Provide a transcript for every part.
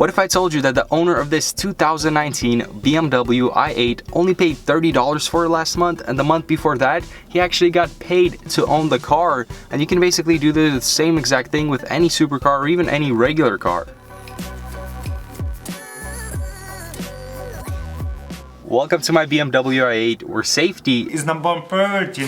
What if I told you that the owner of this 2019 BMW i8 only paid $30 for it last month, and the month before that, he actually got paid to own the car? And you can basically do the same exact thing with any supercar or even any regular car. Welcome to my BMW i8, where safety is number one priority.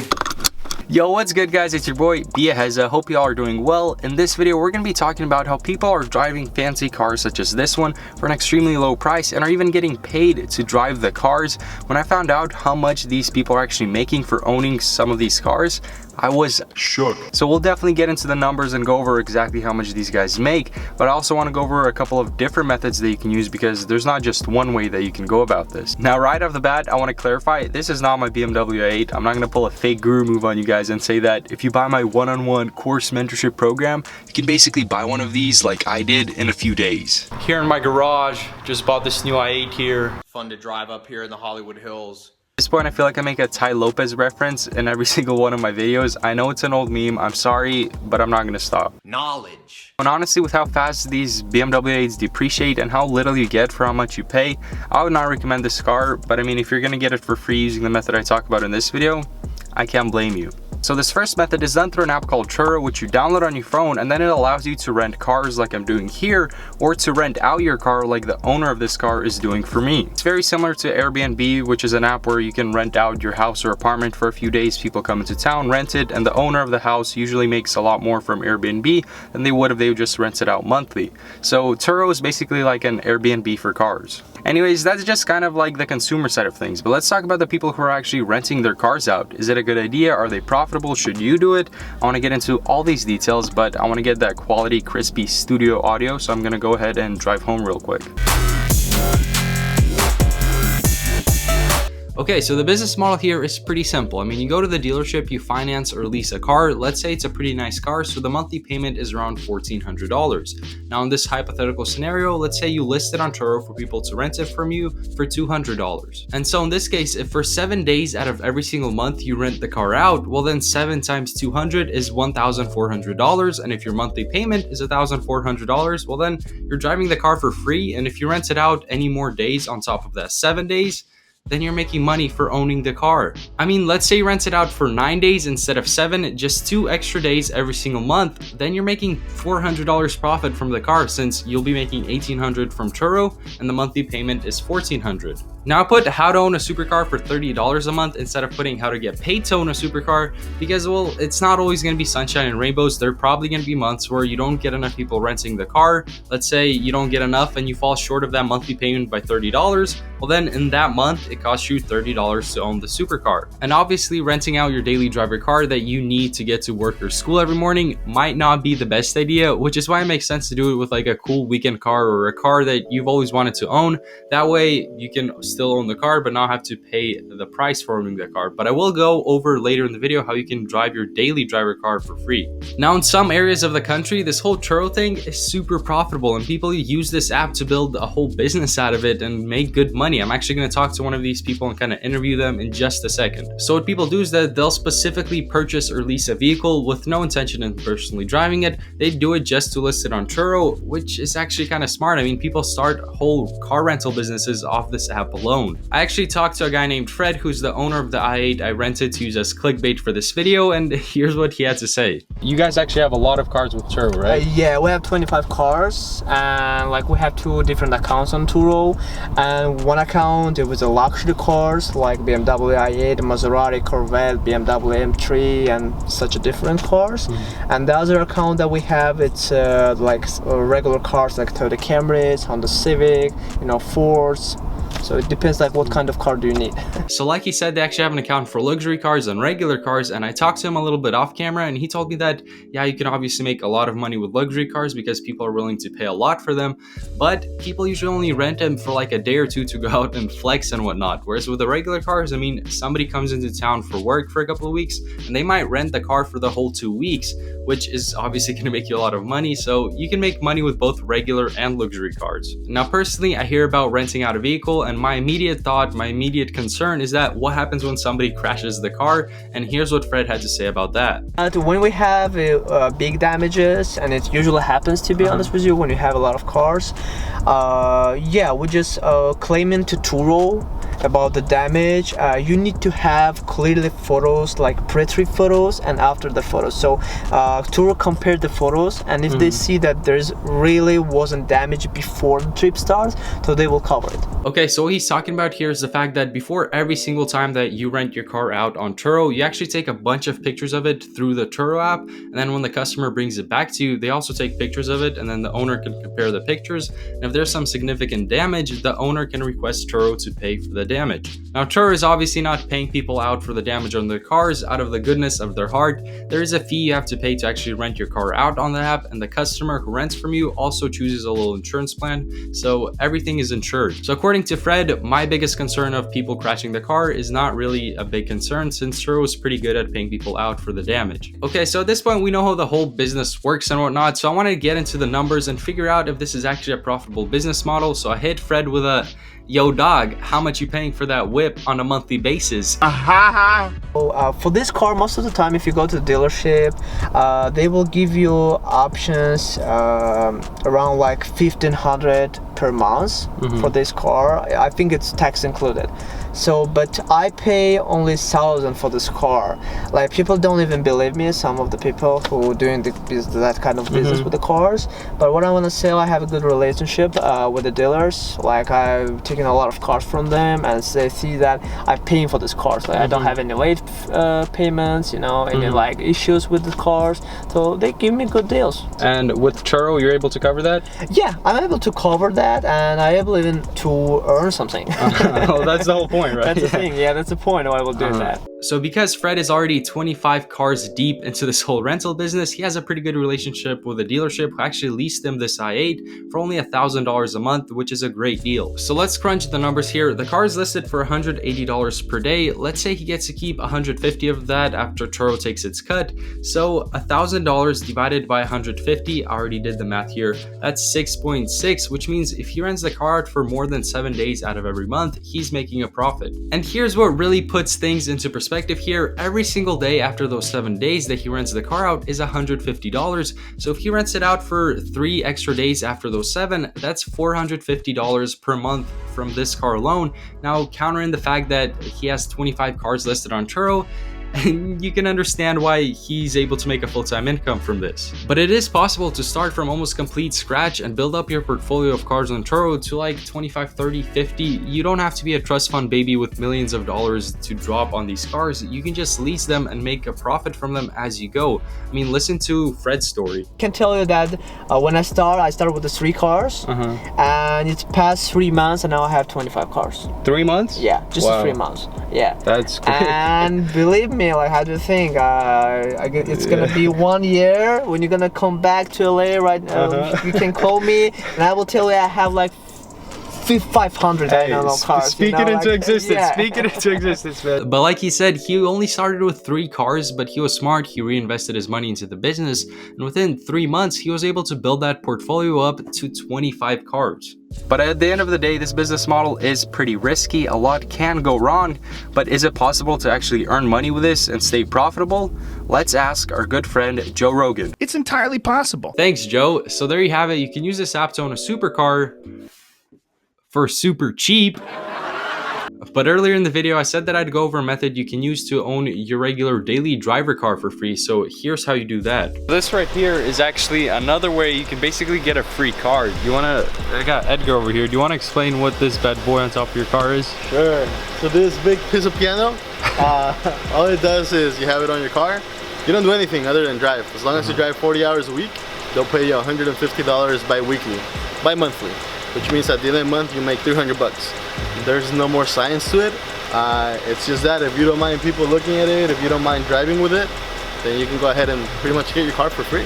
Yo, what's good guys, it's your boy Biaheza. Hope y'all are doing well. In this video, we're going to be talking about how people are driving fancy cars such as this one for an extremely low price and are even getting paid to drive the cars. When I found out how much these people are actually making for owning some of these cars, I was shook. So we'll definitely get into the numbers and go over exactly how much these guys make, but I also want to go over a couple of different methods that you can use because there's not just one way that you can go about this. Now, right off the bat, I want to clarify, this is not my BMW i8. I'm not going to pull a fake guru move on you guys and say that if you buy my one-on-one course mentorship program, you can basically buy one of these like I did in a few days. Here in my garage, just bought this new i8 here. Fun to drive up here in the Hollywood Hills. At this point, I feel like I make a Ty Lopez reference in every single one of my videos. I know it's an old meme, I'm sorry, but I'm not gonna stop. Knowledge. And honestly, with how fast these BMW 8s depreciate and how little you get for how much you pay, I would not recommend this car, but I mean, if you're gonna get it for free using the method I talk about in this video, I can't blame you. So this first method is done through an app called Turo, which you download on your phone, and then it allows you to rent cars like I'm doing here, or to rent out your car like the owner of this car is doing for me. It's very similar to Airbnb, which is an app where you can rent out your house or apartment for a few days. People come into town, rent it, and the owner of the house usually makes a lot more from Airbnb than they would if they would just rent it out monthly. So Turo is basically like an Airbnb for cars. Anyways, that's just kind of like the consumer side of things, but let's talk about the people who are actually renting their cars out. Is it a good idea? Are they profitable? Should you do it? I want to get into all these details, but I want to get that quality, crispy studio audio, so I'm going to go ahead and drive home real quick. Okay, so the business model here is pretty simple. I mean, you go to the dealership, you finance or lease a car. Let's say it's a pretty nice car, so the monthly payment is around $1,400. Now, in this hypothetical scenario, let's say you list it on Turo for people to rent it from you for $200. And so in this case, if for 7 days out of every single month you rent the car out, well then 7 times 200 is $1,400. And if your monthly payment is $1,400, well then you're driving the car for free. And if you rent it out any more days on top of that 7 days, then you're making money for owning the car. I mean, let's say you rent it out for 9 days instead of 7, just 2 extra days every single month, then you're making $400 profit from the car, since you'll be making $1,800 from Turo and the monthly payment is $1,400. Now I put how to own a supercar for $30 a month instead of putting how to get paid to own a supercar because, well, it's not always going to be sunshine and rainbows. There are probably going to be months where you don't get enough people renting the car. Let's say you don't get enough and you fall short of that monthly payment by $30. Well, then in that month, it costs you $30 to own the supercar. And obviously, renting out your daily driver car that you need to get to work or school every morning might not be the best idea, which is why it makes sense to do it with like a cool weekend car or a car that you've always wanted to own. That way you can still own the car but not have to pay the price for owning the car. But I will go over later in the video how you can drive your daily driver car for free. Now, in some areas of the country, this whole Turo thing is super profitable and people use this app to build a whole business out of it and make good money. I'm actually going to talk to one of these people and kind of interview them in just a second. So what people do is that they'll specifically purchase or lease a vehicle with no intention in personally driving it. They do it just to list it on Turo, which is actually kind of smart. I mean, people start whole car rental businesses off this app alone. I actually talked to a guy named Fred, who's the owner of the i8 I rented to use as clickbait for this video, and here's what he had to say. You guys actually have a lot of cars with Turo, right? Yeah, we have 25 cars, and like we have 2 different accounts on Turo, and one account it was a luxury cars like BMW i8, Maserati, Corvette, BMW M3, and such a different cars. And the other account that we have, it's like regular cars like Toyota Camrys, Honda Civic, you know, Fords. So it depends like what kind of car do you need. So like he said, they actually have an account for luxury cars and regular cars, and I talked to him a little bit off camera and he told me that, yeah, you can obviously make a lot of money with luxury cars because people are willing to pay a lot for them, but people usually only rent them for like a day or two to go out and flex and whatnot. Whereas with the regular cars, I mean, somebody comes into town for work for a couple of weeks and they might rent the car for the whole 2 weeks, which is obviously going to make you a lot of money. So you can make money with both regular and luxury cars. Now personally, I hear about renting out a vehicle and And my immediate thought, my immediate concern is that what happens when somebody crashes the car? And here's what Fred had to say about that. When we have big damages, and it usually happens, to be honest with you, when you have a lot of cars, we just claim into Turo about the damage. You need to have clearly photos, like pre-trip photos and after the photos. So Turo compared the photos, and if they see that there's really wasn't damage before the trip starts, so they will cover it. Okay, so what he's talking about here is the fact that before every single time that you rent your car out on Turo, you actually take a bunch of pictures of it through the Turo app, and then when the customer brings it back to you, they also take pictures of it, and then the owner can compare the pictures, and if there's some significant damage, the owner can request Turo to pay for the damage. Now, Turo is obviously not paying people out for the damage on their cars out of the goodness of their heart. There is a fee you have to pay to actually rent your car out on the app, and the customer who rents from you also chooses a little insurance plan, so everything is insured. So according to Fred, my biggest concern of people crashing the car is not really a big concern, since Turo is pretty good at paying people out for the damage. Okay, so at this point we know how the whole business works and whatnot, so I want to get into the numbers and figure out if this is actually a profitable business model. So I hit Fred with a, yo dog, how much you paying for that whip on a monthly basis? For this car, most of the time if you go to the dealership, they will give you options around like 1,500 per month for this car. I think it's tax included. So, but I pay only 1,000 for this car. Like, people don't even believe me, some of the people who doing that kind of business with the cars. But what I want to say, I have a good relationship with the dealers. Like, I've taken a lot of cars from them, and they see that I'm paying for this car. So I don't have any late payments, you know, any like issues with the cars. So they give me good deals. And with Turo, you're able to cover that? Yeah, I'm able to cover that, and I'm able even to earn something. Oh, that's the whole point. Right? That's the thing, yeah, that's the point why I will do that. So because Fred is already 25 cars deep into this whole rental business, he has a pretty good relationship with a dealership who actually leased him this i8 for only $1,000 a month, which is a great deal. So let's crunch the numbers here. The car is listed for $180 per day. Let's say he gets to keep 150 of that after Turo takes its cut. So $1,000 divided by 150, I already did the math here, that's 6.6, which means if he rents the car out for more than 7 days out of every month, he's making a profit. And here's what really puts things into perspective here. Every single day after those 7 days that he rents the car out is $150. So if he rents it out for 3 extra days after those 7, that's $450 per month from this car alone. Now, countering the fact that he has 25 cars listed on Turo, and you can understand why he's able to make a full-time income from this. But it is possible to start from almost complete scratch and build up your portfolio of cars on Turo to like 25, 30, 50. You don't have to be a trust fund baby with millions of dollars to drop on these cars. You can just lease them and make a profit from them as you go. I mean, listen to Fred's story. I can tell you that when I started with the 3 cars, and it's past 3 months, and now I have 25 cars. 3 months? Yeah, just 3 months. Yeah, that's great. And believe me, like, how do you think? It's gonna be 1 year when you're gonna come back to LA, right? You can call me, and I will tell you I have like 500 cars. Speak it into existence. Speak it into existence, man. But like he said, he only started with 3 cars, but he was smart. He reinvested his money into the business, and within 3 months, he was able to build that portfolio up to 25 cars. But at the end of the day, this business model is pretty risky. A lot can go wrong, but is it possible to actually earn money with this and stay profitable? Let's ask our good friend, Joe Rogan. It's entirely possible. Thanks, Joe. So there you have it. You can use this app to own a supercar for super cheap. But earlier in the video, I said that I'd go over a method you can use to own your regular daily driver car for free. So here's how you do that. This right here is actually another way you can basically get a free car. I got Edgar over here. Do you want to explain what this bad boy on top of your car is? Sure. So this big piece of piano, all it does is you have it on your car. You don't do anything other than drive. As long as you drive 40 hours a week, they'll pay you $150 bi-monthly, which means at the end of the month you make 300 bucks. There's no more science to it. It's just that if you don't mind people looking at it, if you don't mind driving with it, then you can go ahead and pretty much get your car for free.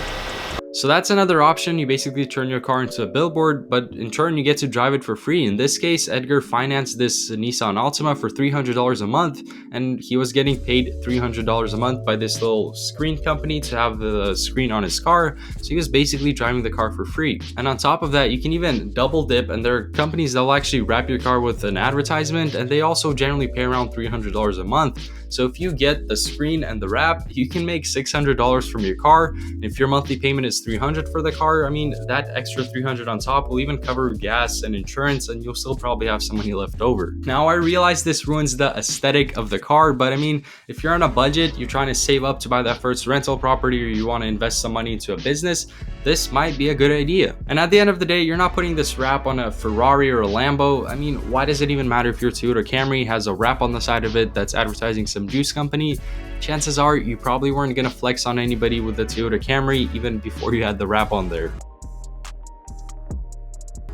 So that's another option. You basically turn your car into a billboard, but in turn you get to drive it for free. In this case, Edgar financed this Nissan Altima for $300 a month, and he was getting paid $300 a month by this little screen company to have the screen on his car. So he was basically driving the car for free. And on top of that, you can even double dip, and there are companies that will actually wrap your car with an advertisement, and they also generally pay around $300 a month. So if you get the screen and the wrap, you can make $600 from your car. And if your monthly payment is $300 for the car, I mean, that extra $300 on top will even cover gas and insurance, and you'll still probably have some money left over. Now, I realize this ruins the aesthetic of the car, but I mean, if you're on a budget, you're trying to save up to buy that first rental property, or you want to invest some money into a business, this might be a good idea. And at the end of the day, you're not putting this wrap on a Ferrari or a Lambo. I mean, why does it even matter if your Toyota Camry has a wrap on the side of it that's advertising some juice company? Chances are you probably weren't gonna flex on anybody with the Toyota Camry even before you had the wrap on there.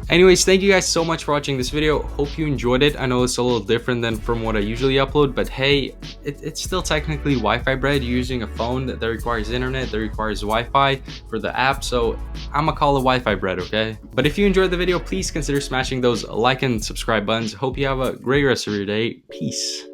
Anyways, thank you guys so much for watching this video. Hope you enjoyed it. I know it's a little different than from what I usually upload, but hey, it's still technically Wi-Fi bread. You're using a phone that requires internet, that requires Wi-Fi for the app, so I'm gonna call it Wi-Fi bread, okay? But if you enjoyed the video, please consider smashing those like and subscribe buttons. Hope you have a great rest of your day. Peace.